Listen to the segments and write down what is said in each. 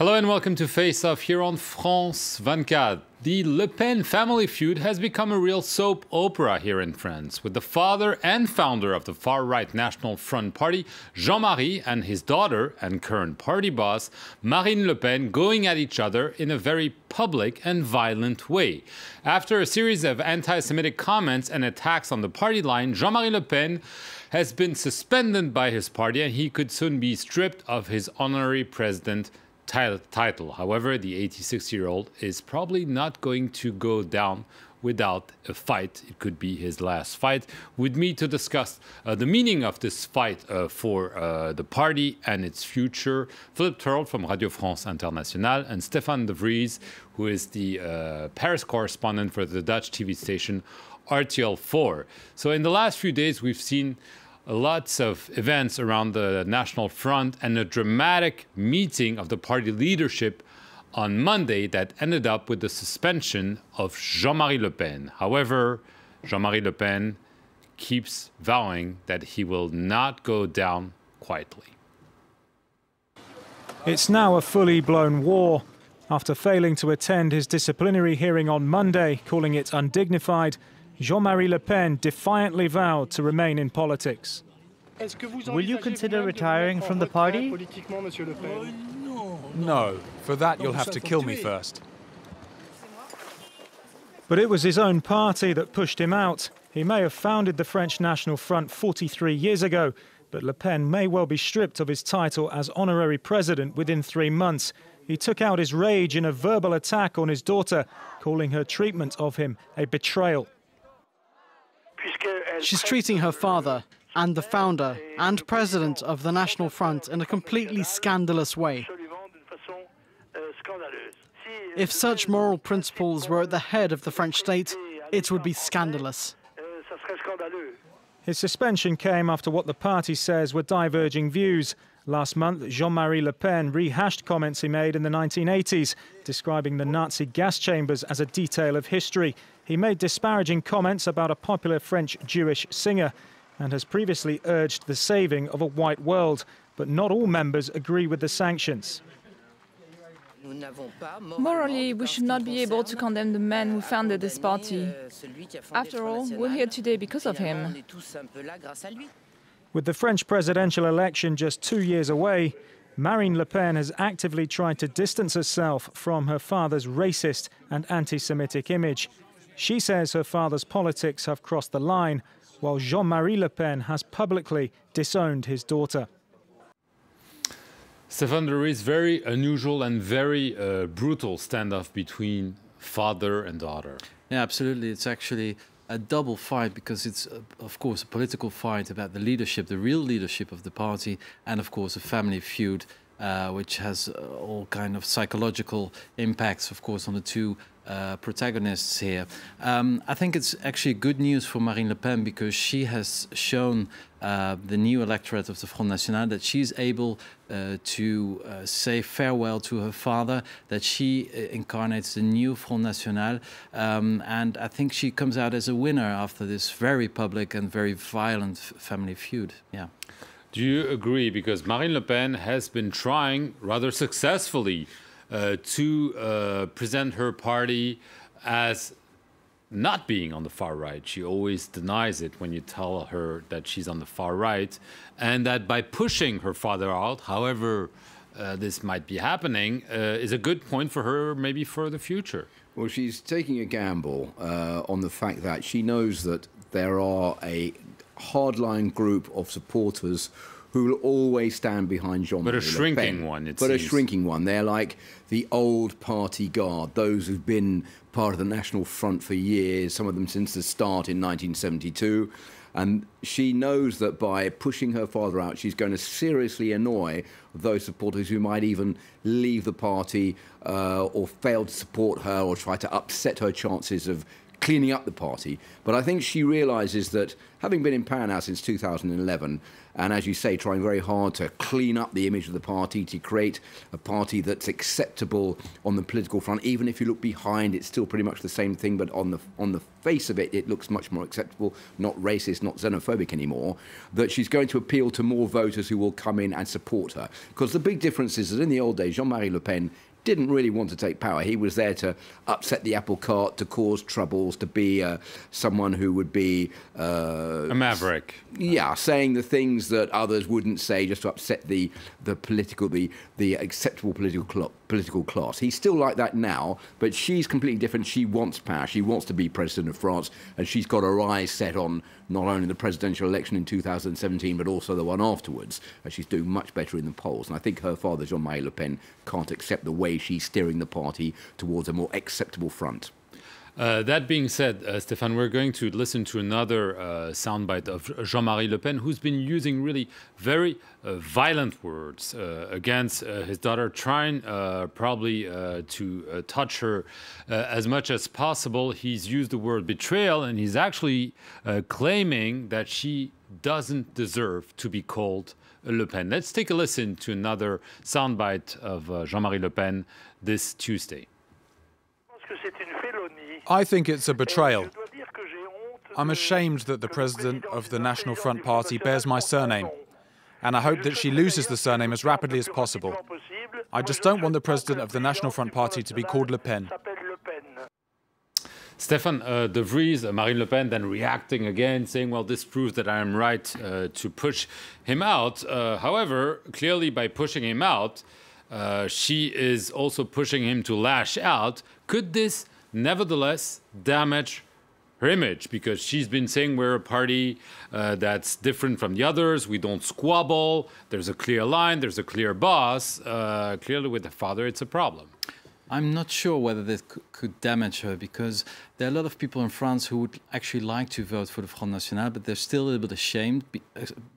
Hello and welcome to Face Off here on France 24. The Le Pen family feud has become a real soap opera here in France, with the father and founder of the far-right National Front Party, Jean-Marie, and his daughter and current party boss, Marine Le Pen, going at each other in a very public and violent way. After a series of anti-Semitic comments and attacks on the party line, Jean-Marie Le Pen has been suspended by his party and he could soon be stripped of his honorary president title. However, the 86-year-old is probably not going to go down without a fight. It could be his last fight. With me to discuss the meaning of this fight for the party and its future, Philippe Turl from Radio France Internationale and Stéphane de Vries, who is the Paris correspondent for the Dutch TV station RTL4. So in the last few days, we've seen lots of events around the National Front and a dramatic meeting of the party leadership on Monday that ended up with the suspension of Jean-Marie Le Pen. However, Jean-Marie Le Pen keeps vowing that he will not go down quietly. It's now a fully blown war. After failing to attend his disciplinary hearing on Monday, calling it undignified, Jean-Marie Le Pen defiantly vowed to remain in politics. Will you consider retiring from the party? No, for that you'll have to kill me first. But it was his own party that pushed him out. He may have founded the French National Front 43 years ago, but Le Pen may well be stripped of his title as honorary president within 3 months. He took out his rage in a verbal attack on his daughter, calling her treatment of him a betrayal. She's treating her father and the founder and president of the National Front in a completely scandalous way. If such moral principles were at the head of the French state, it would be scandalous. His suspension came after what the party says were diverging views. Last month, Jean-Marie Le Pen rehashed comments he made in the 1980s, describing the Nazi gas chambers as a detail of history. He made disparaging comments about a popular French Jewish singer and has previously urged the saving of a white world. But not all members agree with the sanctions. Morally, we should not be able to condemn the man who founded this party. After all, we're here today because of him. With the French presidential election just 2 years away, Marine Le Pen has actively tried to distance herself from her father's racist and anti-Semitic image. She says her father's politics have crossed the line, while Jean-Marie Le Pen has publicly disowned his daughter. Stéphane de Vries, very unusual and very brutal standoff between father and daughter. Yeah, absolutely. It's actually a double fight because it's, of course, a political fight about the leadership, the real leadership of the party, and, of course, a family feud, which has all kind of psychological impacts, of course, on the two protagonists here. I think it's actually good news for Marine Le Pen because she has shown the new electorate of the Front National that she's able to say farewell to her father, that she incarnates the new Front National, and I think she comes out as a winner after this very public and very violent family feud. Yeah. Do you agree? Because Marine Le Pen has been trying rather successfully to present her party as not being on the far right. She always denies it when you tell her that she's on the far right, and that by pushing her father out, however this might be happening, is a good point for her maybe for the future. Well, she's taking a gamble on the fact that she knows that there are a hardline group of supporters who will always stand behind Jean-Marie Le Pen. But a shrinking one, it seems. But a shrinking one. They're like the old party guard, those who've been part of the National Front for years, some of them since the start in 1972. And she knows that by pushing her father out, she's going to seriously annoy those supporters who might even leave the party or fail to support her or try to upset her chances of cleaning up the party. But I think she realises that having been in power now since 2011, and as you say, trying very hard to clean up the image of the party, to create a party that's acceptable on the political front, even if you look behind, it's still pretty much the same thing, but on the face of it, it looks much more acceptable, not racist, not xenophobic anymore, that she's going to appeal to more voters who will come in and support her. Because the big difference is that in the old days, Jean-Marie Le Pen didn't really want to take power. He was there to upset the apple cart, to cause troubles, to be someone who would be... a maverick. Yeah, saying the things that others wouldn't say, just to upset the acceptable political class. He's still like that now, but she's completely different. She wants power. She wants to be president of France, and she's got her eyes set on not only the presidential election in 2017, but also the one afterwards. She's doing much better in the polls. And I think her father, Jean-Marie Le Pen, can't accept the way she's steering the party towards a more acceptable front. That being said, Stéphane, we're going to listen to another soundbite of Jean-Marie Le Pen, who's been using really very violent words against his daughter, trying probably to touch her as much as possible. He's used the word betrayal, and he's actually claiming that she doesn't deserve to be called Le Pen. Let's take a listen to another soundbite of Jean-Marie Le Pen this Tuesday. I think it's a betrayal. I'm ashamed that the president of the National Front Party bears my surname, and I hope that she loses the surname as rapidly as possible. I just don't want the president of the National Front Party to be called Le Pen. Stéphane, De Vries, Marine Le Pen, then reacting again, saying, well, this proves that I am right to push him out. However, clearly by pushing him out, she is also pushing him to lash out. Could this nevertheless damage her image? Because she's been saying we're a party that's different from the others. We don't squabble. There's a clear line. There's a clear boss. Clearly with the father, it's a problem. I'm not sure whether this could damage her, because there are a lot of people in France who would actually like to vote for the Front National, but they're still a little bit ashamed,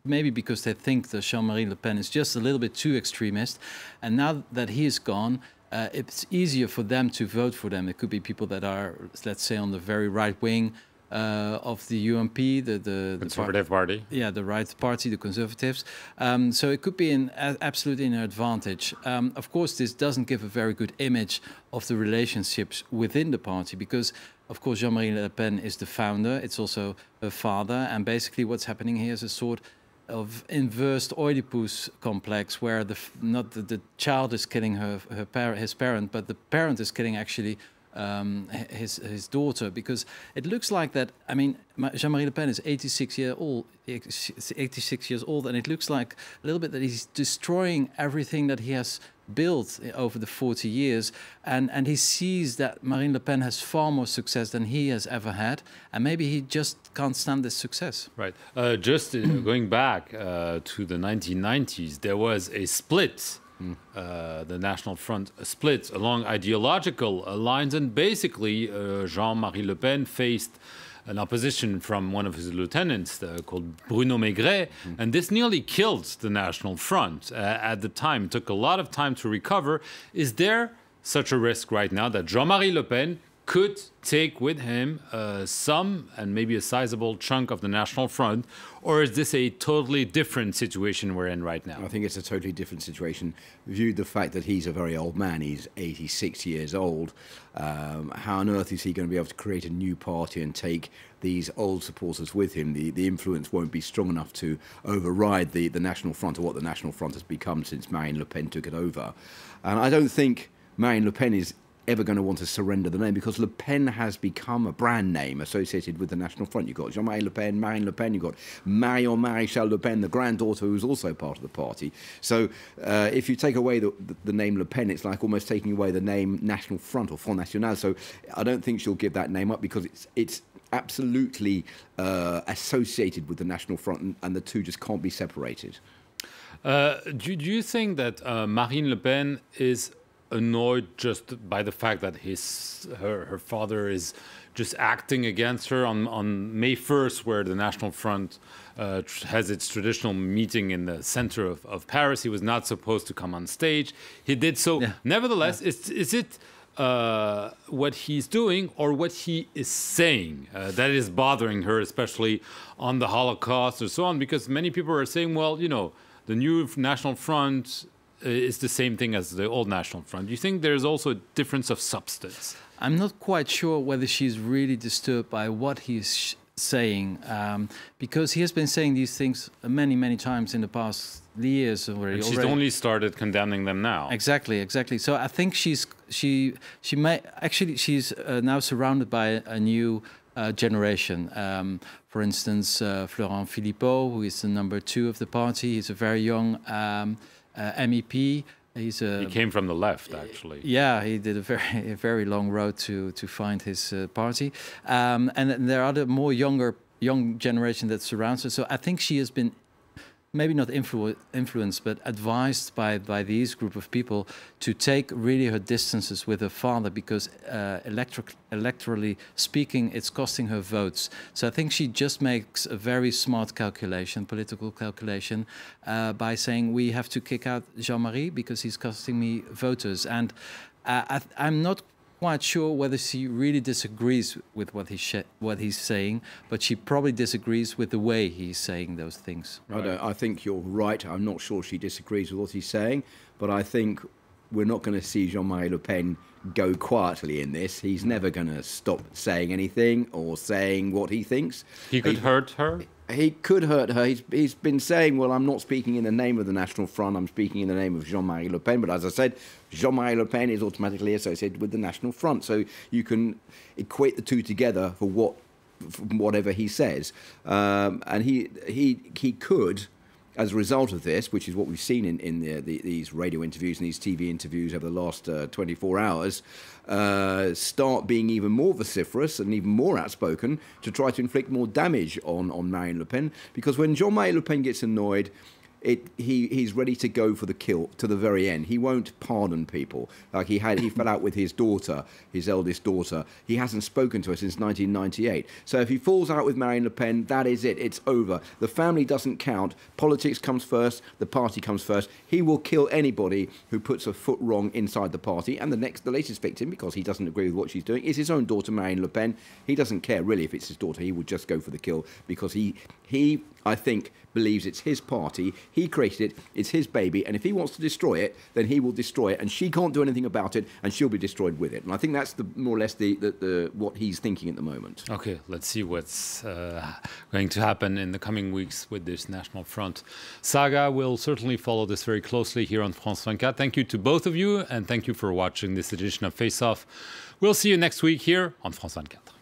maybe because they think that Jean-Marie Le Pen is just a little bit too extremist. And now that he is gone, it's easier for them to vote for them. It could be people that are, let's say, on the very right wing of the UMP, the Conservative Party. Yeah, the right party, the Conservatives. So it could be absolutely an advantage. Of course, this doesn't give a very good image of the relationships within the party, because, of course, Jean-Marie Le Pen is the founder. It's also her father. And basically what's happening here is a sort of inverse Oedipus complex, where not the child is killing his parent, but the parent is killing actually his daughter, because it looks like that. I mean, Jean-Marie Le Pen is 86 years old, and it looks like a little bit that he's destroying everything that he has built over the 40 years, and he sees that Marine Le Pen has far more success than he has ever had, and maybe he just can't stand this success. Right. Just going back to the 1990s, there was a split. The National Front split along ideological lines, and basically Jean-Marie Le Pen faced an opposition from one of his lieutenants called Bruno Maigret, and this nearly killed the National Front at the time. It took a lot of time to recover. Is there such a risk right now that Jean-Marie Le Pen could take with him some, and maybe a sizable chunk of the National Front, or is this a totally different situation we're in right now? I think it's a totally different situation. Viewed the fact that he's a very old man, he's 86 years old, how on earth is he going to be able to create a new party and take these old supporters with him? The influence won't be strong enough to override the National Front, or what the National Front has become since Marine Le Pen took it over. And I don't think Marine Le Pen is ever going to want to surrender the name, because Le Pen has become a brand name associated with the National Front. You've got Jean-Marie Le Pen, Marine Le Pen, you've got Marion Maréchal Le Pen, the granddaughter, who's also part of the party. So if you take away the name Le Pen, it's like almost taking away the name National Front or Front National. So I don't think she'll give that name up, because it's absolutely associated with the National Front, and the two just can't be separated. Do you think that Marine Le Pen is annoyed just by the fact that her father is just acting against her on May 1st, where the National Front has its traditional meeting in the center of Paris? He was not supposed to come on stage. He did so. Yeah. Nevertheless, is it what he's doing or what he is saying that is bothering her, especially on the Holocaust or so on, because many people are saying, well, you know, the new National Front is the same thing as the old National Front. Do you think there's also a difference of substance? I'm not quite sure whether she's really disturbed by what he's saying, because he has been saying these things many, many times in the past years already. And she's only started condemning them now. Exactly, exactly. So I think she's now surrounded by a new generation. For instance, Florent Philippot, who is the number 2 of the party. He's a very young MEP. He came from the left, actually. Yeah, he did a very long road to find his party. And there are other more young generation that surrounds her. So I think she has been maybe not influenced, but advised by these group of people to take really her distances with her father, because electorally speaking, it's costing her votes. So I think she just makes a very smart calculation, political calculation, by saying we have to kick out Jean-Marie because he's costing me voters. And I'm not quite sure whether she really disagrees with what he's saying, but she probably disagrees with the way he's saying those things. Right. I think you're right. I'm not sure she disagrees with what he's saying, but I think we're not going to see Jean-Marie Le Pen go quietly in this. He's never going to stop saying anything or saying what he thinks. He could hurt her? He could hurt her. He's been saying, well, I'm not speaking in the name of the National Front, I'm speaking in the name of Jean-Marie Le Pen. But as I said, Jean-Marie Le Pen is automatically associated with the National Front. So you can equate the two together for whatever he says. And he could, as a result of this, which is what we've seen in these radio interviews and these TV interviews over the last 24 hours, start being even more vociferous and even more outspoken to try to inflict more damage on Marine Le Pen. Because when Jean-Marie Le Pen gets annoyed, he's ready to go for the kill to the very end. He won't pardon people. Like he fell out with his daughter, his eldest daughter. He hasn't spoken to her since 1998. So if he falls out with Marine Le Pen, that is it. It's over. The family doesn't count. Politics comes first. The party comes first. He will kill anybody who puts a foot wrong inside the party. And the latest victim, because he doesn't agree with what she's doing, is his own daughter, Marine Le Pen. He doesn't care really if it's his daughter. He will just go for the kill because he I think, believes it's his party. He created it. It's his baby. And if he wants to destroy it, then he will destroy it. And she can't do anything about it. And she'll be destroyed with it. And I think that's more or less what he's thinking at the moment. Okay, let's see what's going to happen in the coming weeks with this National Front saga. We'll certainly follow this very closely here on France 24. Thank you to both of you. And thank you for watching this edition of Face Off. We'll see you next week here on France 24.